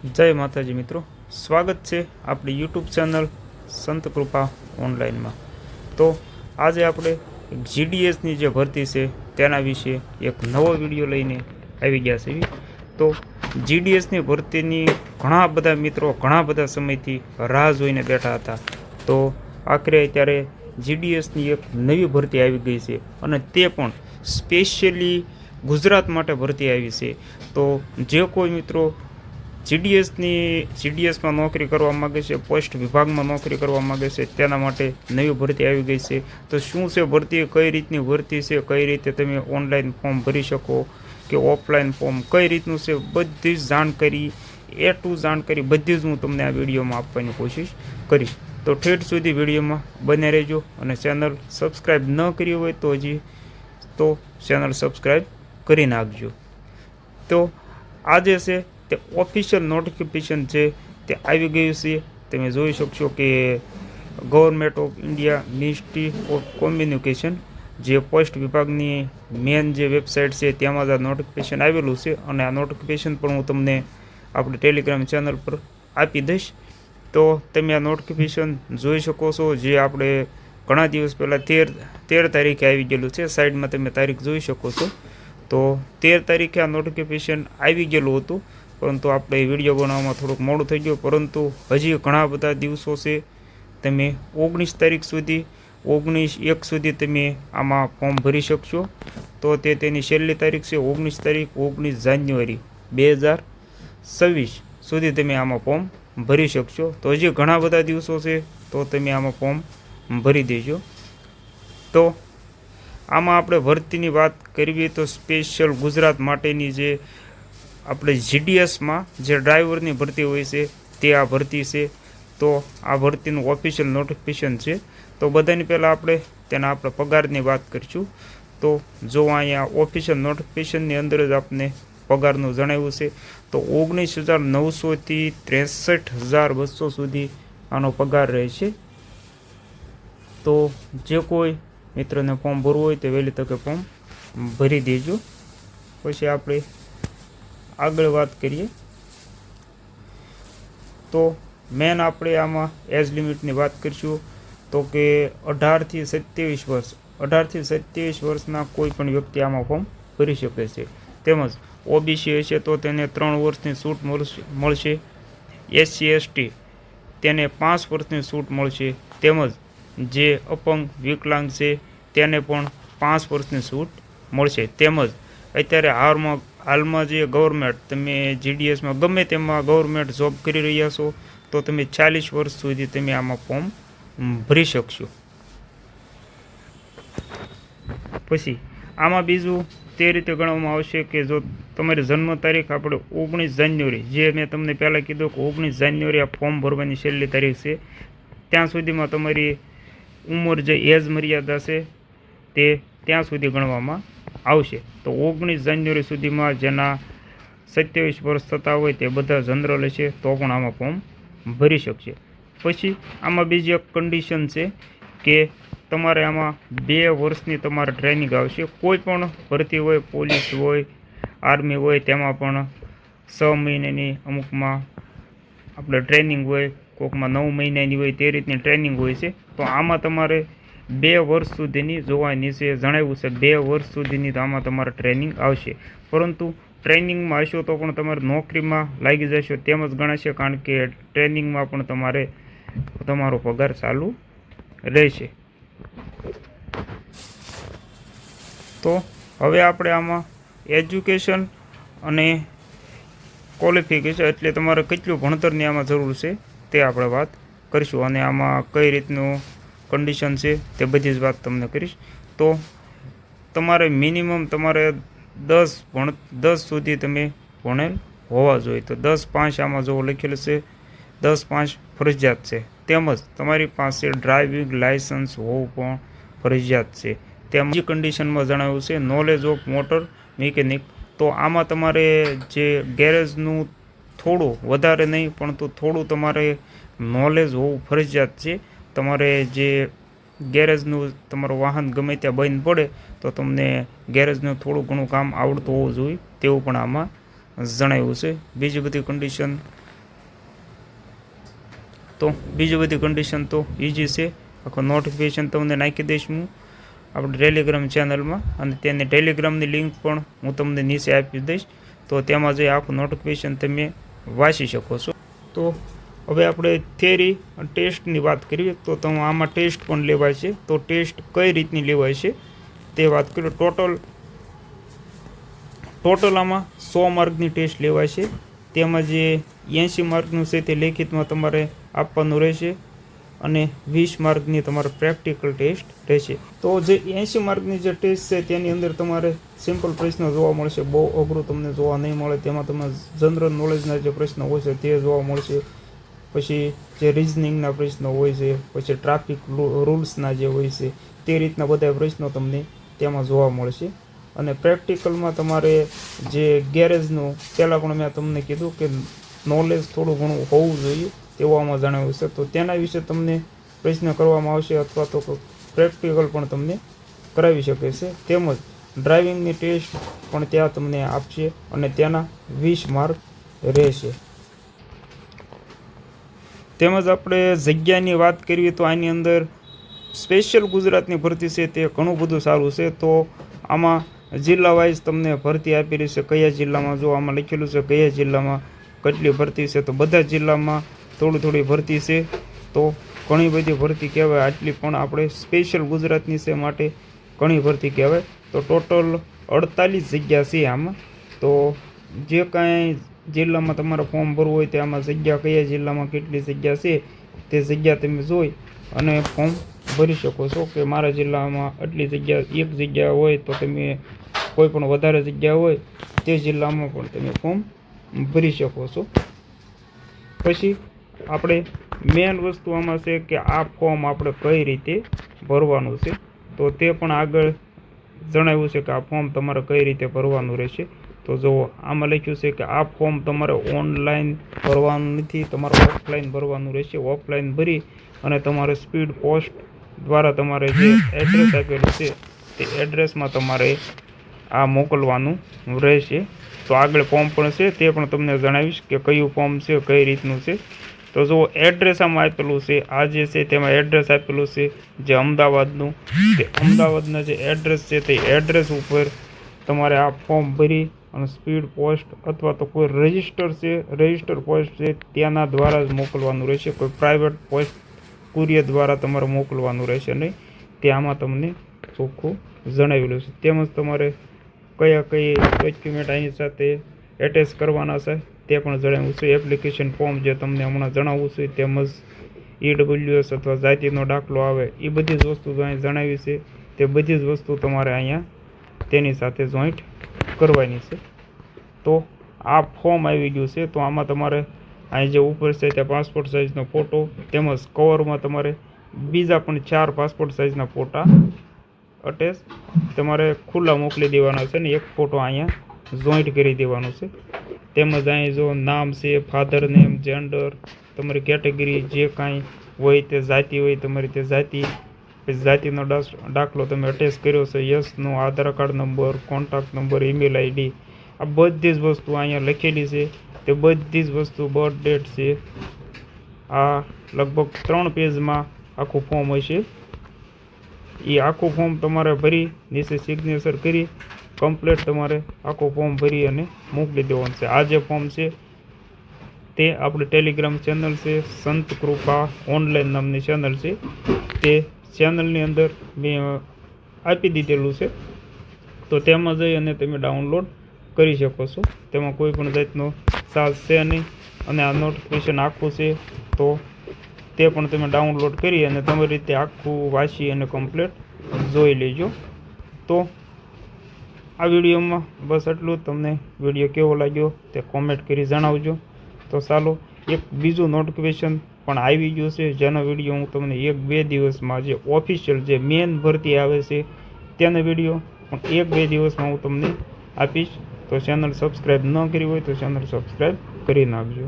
જય માતાજી મિત્રો, સ્વાગત છે આપણી યુટ્યુબ ચેનલ સંત કૃપા ઓનલાઈનમાં। તો આજે આપણે જીડીએસની જે ભરતી છે તેના વિશે એક નવો વિડીયો લઈને આવી ગયા છીએ। તો જીડીએસની ભરતીની ઘણા બધા મિત્રો ઘણા બધા સમયથી રાહ જોઈને બેઠા હતા। તો આખરે અત્યારે જીડીએસની એક નવી ભરતી આવી ગઈ છે અને તે પણ સ્પેશિયલી ગુજરાત માટે ભરતી આવી છે। તો જે કોઈ મિત્રો જીડીએસમાં નોકરી કરવા માગે છે, પોસ્ટ વિભાગમાં નોકરી કરવા માગે છે, તેના માટે નવી ભરતી આવી ગઈ છે। તો શું છે ભરતી, કઈ રીતની ભરતી છે, કઈ રીતે તમે ઓનલાઈન ફોર્મ ભરી શકો કે ઓફલાઈન ફોર્મ કઈ રીતનું છે, બધી જ જાણકારી એ ટુ જાણકારી બધી જ હું તમને આ વિડીયોમાં આપવાની કોશિશ કરીશ। તો ઠેઠ સુધી વિડીયોમાં બને રહેજો અને ચેનલ સબસ્ક્રાઈબ ન કરી હોય તો તો ચેનલ સબસ્ક્રાઈબ કરી નાખજો। તો આજે છે તે ઓફિશિયલ નોટિફિકેશન છે તે આવી ગયું છે। તમે જોઈ શકશો કે government of India ministry of communication જે પોસ્ટ વિભાગની મેન જે વેબસાઇટ છે તેમાં જ આ નોટિફિકેશન આવેલું છે અને આ નોટિફિકેશન પણ હું તમને આપણે ટેલિગ્રામ ચેનલ પર આપી દઈશ। તો તમે આ નોટિફિકેશન જોઈ શકો છો, જે આપણે ઘણા દિવસ પહેલાં 13 તારીખે આવી ગયેલું છે। સાઈડમાં તમે તારીખ જોઈ શકો છો। તો 13 તારીખે આ નોટિફિકેશન આવી ગયેલું હતું, પરંતુ આપણે વિડીયો બનાવવામાં થોડુંક મોડું થઈ ગયું, પરંતુ હજી ઘણા બધા દિવસો છે। તમે 19 તારીખ સુધી 19/1 સુધી તમે આમાં ફોર્મ ભરી શકશો। તો તેની છેલ્લી તારીખ છે 19 તારીખ 19 જાન્યુઆરી 2026 સુધી તમે આમાં ફોર્મ ભરી શકશો। તો હજી ઘણા બધા દિવસો છે, તો તમે આમાં ફોર્મ ભરી દેજો। તો આમાં આપણે ભરતીની વાત કરવી તો સ્પેશિયલ ગુજરાત માટેની જે આપણે જીડીએસમાં જે ડ્રાઈવરની ભરતી હોય છે તે આ ભરતી છે। તો આ ભરતીનું ઓફિશિયલ નોટિફિકેશન છે। તો બધાની પહેલાં આપણે પગારની વાત કરીશું। તો જો અહીંયા ઓફિશિયલ નોટિફિકેશનની અંદર જ આપને પગારનું જણાવ્યું છે। તો 19,900થી 63,200 સુધી આનો પગાર રહેશે। તો જે કોઈ મિત્રને ફોર્મ ભરવું હોય તે વહેલી તકે ફોર્મ ભરી દેજો। પછી આપણે આગળ વાત કરીએ તો મેન આપણે આમાં એજ લિમિટની વાત કરીશું। તો કે 18થી 27 વર્ષ 18થી 27 વર્ષના કોઈ પણ વ્યક્તિ આમાં ફોર્મ ભરી શકે છે। તેમજ ઓબીસી હશે તો તેને 3 વર્ષની છૂટ મળશે। એસસી એસટી તેને 5 વર્ષની છૂટ મળશે। તેમજ જે અપંગ વિકલાંગ છે તેને પણ 5 વર્ષની છૂટ મળશે। તેમજ અત્યારે હાલમાં જે ગવર્મેન્ટ તમે જીડીએસમાં ગમે તેમાં ગવર્મેન્ટ જોબ કરી રહ્યા છો તો તમે 40 વર્ષ સુધી તમે આમાં ફોર્મ ભરી શકશો। પછી આમાં બીજું તે રીતે ગણવામાં આવશે કે જો તમારી જન્મ તારીખ આપણે 19 જાન્યુઆરી, જે મેં તમને પહેલાં કીધું કે 19 જાન્યુઆરી આ ફોર્મ ભરવાની છેલ્લી તારીખ છે, ત્યાં સુધીમાં તમારી ઉંમર જે એજ મર્યાદા છે તે ત્યાં સુધી ગણવામાં આવશે। તો 19 જાન્યુઆરી સુધીમાં જેના 27 વર્ષ થતા હોય તે બધા જનરલ હશે તો પણ આમાં ફોર્મ ભરી શકશે। પછી આમાં બીજી એક કન્ડિશન છે કે તમારે આમાં 2 વર્ષની તમારે ટ્રેનિંગ આવશે। કોઈ પણ ભરતી હોય, પોલીસ હોય, આર્મી હોય, તેમાં પણ 6 મહિનાની અમુકમાં આપણે ટ્રેનિંગ હોય, કોઈકમાં 9 મહિનાની હોય, તે રીતની ટ્રેનિંગ હોય છે। તો આમાં તમારે 2 વર્ષ સુધીની જોવાની છે, જણાવ્યું છે 2 વર્ષ સુધીની આમાં તમારે ટ્રેનિંગ આવશે। પરંતુ ટ્રેનિંગમાં હશો તો પણ તમારે નોકરીમાં લાગી જશો તેમ જ ગણાશે, કારણ કે ટ્રેનિંગમાં પણ તમારો પગાર ચાલુ રહેશે। તો હવે આપણે આમાં એજ્યુકેશન અને ક્વોલિફિકેશન એટલે તમારે કેટલું ભણતરની આમાં જરૂર છે તે આપણે વાત કરીશું, અને આમાં કઈ રીતનું કન્ડિશન છે તે બધી જ વાત તમને કરીશ। તો તમારે મિનિમમ તમારે 10 સુધી તમે ભણેલ હોવા જોઈએ। તો 10-5 આમાં જો લખેલું છે, 10-5 ફરજિયાત છે। તેમજ તમારી પાસે ડ્રાઇવિંગ લાઇસન્સ હોવું પણ ફરજિયાત છે। તેમ બીજી કન્ડિશનમાં જણાવ્યું છે નોલેજ ઓફ મોટર મિકેનિક। તો આમાં તમારે જે ગેરેજનું થોડું વધારે નહીં પણ તો થોડું તમારે નોલેજ હોવું ફરજિયાત છે। તમારે જે ગેરેજનું તમારું વાહન ગમે ત્યાં બંધ પડે તો તમને ગેરેજનું થોડું ઘણું કામ આવડતું હોવું જોઈએ તેવું પણ આમાં જણાવ્યું છે। બીજી બધી કન્ડિશન તો બીજી બધી કન્ડિશન તો ઇઝી છે. આખો નોટિફિકેશન તમને નાખી દઈશ હું આપણે ટેલિગ્રામ ચેનલમાં, અને તેની ટેલિગ્રામની લિંક પણ હું તમને નીચે આપી દઈશ. તો તેમાં જઈ આખું નોટિફિકેશન તમે વાંચી શકો છો. તો હવે આપણે થિયરી અને ટેસ્ટની વાત કરીએ તો આમાં ટેસ્ટ પણ લેવાય છે. તો ટેસ્ટ કઈ રીતની લેવાય છે તે વાત કરીએ. ટોટલ આમાં 100 માર્કની ટેસ્ટ લેવાય છે. તેમાં જે 80 માર્કનું છે તે લેખિતમાં તમારે આપવાનું રહેશે, અને 20 માર્કની તમારે પ્રેક્ટિકલ ટેસ્ટ રહેશે. તો જે 80 માર્કની જે ટેસ્ટ છે તેની અંદર તમારે સિમ્પલ પ્રશ્નો જોવા મળશે, બહુ અઘરું તમને જોવા નહીં મળે. તેમાં તમે જનરલ નોલેજના જે પ્રશ્નો હોય છે તે જોવા મળશે, પછી જે રિઝનિંગના પ્રશ્નો હોય છે, પછી ટ્રાફિક રૂલ્સના જે હોય છે તે રીતના બધા પ્રશ્નો તમને તેમાં જોવા મળશે. અને પ્રેક્ટિકલમાં તમારે જે ગેરેજનું પહેલાં પણ મેં તમને કીધું કે નોલેજ થોડું ઘણું હોવું જોઈએ તેવું આમાં જણાવ્યું છે. તો તેના વિશે તમને પ્રશ્ન કરવામાં આવશે, અથવા તો પ્રેક્ટિકલ પણ તમને કરાવી શકે છે. તેમજ ડ્રાઇવિંગની ટેસ્ટ પણ ત્યાં તમને આપશે, અને તેના 20 માર્ક રહેશે. તેમજ આપણે જગ્યાની વાત કરીએ તો આની અંદર સ્પેશિયલ ગુજરાતની ભરતી છે તે ઘણું બધું સારું છે. તો આમાં જિલ્લા વાઇઝ તમને ભરતી આપી રહી છે. કયા જિલ્લામાં, જો આમાં લખેલું છે કયા જિલ્લામાં કેટલી ભરતી છે, તો બધા જિલ્લામાં થોડી ભરતી છે. તો ઘણી બધી ભરતી કહેવાય. આટલી પણ આપણે સ્પેશિયલ ગુજરાતની છે માટે ઘણી ભરતી કહેવાય. તો ટોટલ 48 જગ્યા છે આમાં. તો જે કાંઈ જિલ્લામાં તમારે ફોર્મ ભરવું હોય તે આમાં જગ્યા કયા જિલ્લામાં કેટલી જગ્યા છે તે જગ્યા તમે જોઈ અને ફોર્મ ભરી શકો છો. કે મારા જિલ્લામાં આટલી જગ્યા, એક જગ્યા હોય તો તમે કોઈ પણ વધારે જગ્યા હોય તે જિલ્લામાં પણ તમે ફોર્મ ભરી શકો છો. પછી આપણે મેન વસ્તુ આમાં છે કે આ ફોર્મ આપણે કઈ રીતે ભરવાનું છે, તો તે પણ આગળ જણાવ્યું છે કે આ ફોર્મ તમારે કઈ રીતે ભરવાનું રહેશે. તો જુઓ, આમાં લખ્યું છે કે આ ફોર્મ તમારે ઓનલાઈન ભરવાનું નથી, તમારે ઓફલાઈન ભરવાનું રહેશે. ઓફલાઈન ભરી અને તમારે સ્પીડ પોસ્ટ દ્વારા તમારે જે એડ્રેસ આપેલું છે તે એડ્રેસમાં તમારે આ મોકલવાનું રહેશે. તો આગળ ફોર્મ પણ છે તે પણ તમને જણાવીશ કે કયું ફોર્મ છે, કઈ રીતનું છે. તો જુઓ, એડ્રેસ આમાં આપેલું છે, આ જે છે તેમાં એડ્રેસ આપેલું છે જે અમદાવાદનું. તે અમદાવાદના જે એડ્રેસ છે તે એડ્રેસ ઉપર તમારે આ ફોર્મ ભરી અને સ્પીડ પોસ્ટ અથવા તો કોઈ રજિસ્ટર પોસ્ટ છે ત્યાંના દ્વારા જ મોકલવાનું રહેશે. કોઈ પ્રાઇવેટ પોસ્ટ કુરિયર દ્વારા તમારે મોકલવાનું રહેશે નહીં. તે આમાં તમને ચોખ્ખું જણાવેલું છે. તેમજ તમારે કઈ ડોક્યુમેન્ટ આની સાથે એટેચ કરવાના છે તે પણ જણાવ્યું છે. એપ્લિકેશન ફોર્મ જે તમને હમણાં જણાવવું છે, તેમજ EWS અથવા જાતિનો દાખલો આવે એ બધી જ વસ્તુ જો અહીં જણાવી છે. તે બધી જ વસ્તુ તમારે અહીંયા તેની સાથે જોઈન્ટ કરવાની છે. તો આ ફોર્મ આવી ગયું છે. તો આમાં તમારે અહીં જે ઉપર છે ત્યાં પાસપોર્ટ સાઇઝનો ફોટો, તેમજ કવરમાં તમારે બીજા પણ 4 પાસપોર્ટ સાઇઝના ફોટા અટેચ તમારે ખુલ્લા મોકલી દેવાના છે, ને એક ફોટો અહીંયા જોઈન્ટ કરી દેવાનો છે. તેમજ અહીં જો નામ છે, ફાધર નેમ, જેન્ડર, તમારી કેટેગરી જે કાંઈ હોય તે, જાતિ હોય તમારી તે જાતિ, પછી જાતિનો દાખલો તમે અટેચ કર્યો છે, યસનો, Aadhaar card number, contact number, email ID, આ બધી જ વસ્તુ અહીંયા લખેલી છે. તે બધી જ વસ્તુ, બર્થ ડેટ છે. આ લગભગ 3 પેજમાં આખું ફોર્મ હશે. એ આખું ફોર્મ તમારે ભરી નીચે સિગ્નેચર કરી કમ્પ્લીટ તમારે આખું ફોર્મ ભરી અને મોકલી દેવાનું છે. આ જે ફોર્મ છે તે આપણે ટેલિગ્રામ ચેનલ છે, સંત કૃપા ઓનલાઈન નામની ચેનલ છે. તે ચેનલની અંદર મેં આપી દીધેલું છે. તો તેમાં જઈ અને તમે ડાઉનલોડ કરી શકો છો. તેમાં કોઈ પણ જાતનો ચાર્જ છે નહીં, અને આ નોટિફિકેશન આખું છે. તો તે પણ તમે ડાઉનલોડ કરી અને તમારી રીતે આખું વાંચી અને કમ્પ્લીટ જોઈ લેજો. તો આ વિડીયોમાં બસ એટલું. તમને વિડીયો કેવો લાગ્યો તે કોમેન્ટ કરી જણાવજો. તો ચાલો, એક બીજું નોટિફિકેશન પણ આવી ગયું છે, જેનો વિડીયો હું તમને 1-2 દિવસમાં, જે ઓફિશિયલ જે મેન ભરતી આવે છે તેનો વિડીયો પણ 1-2 દિવસમાં હું તમને આપીશ. તો ચેનલ સબસ્ક્રાઈબ ન કરી હોય તો ચેનલ સબસ્ક્રાઈબ કરી નાખજો.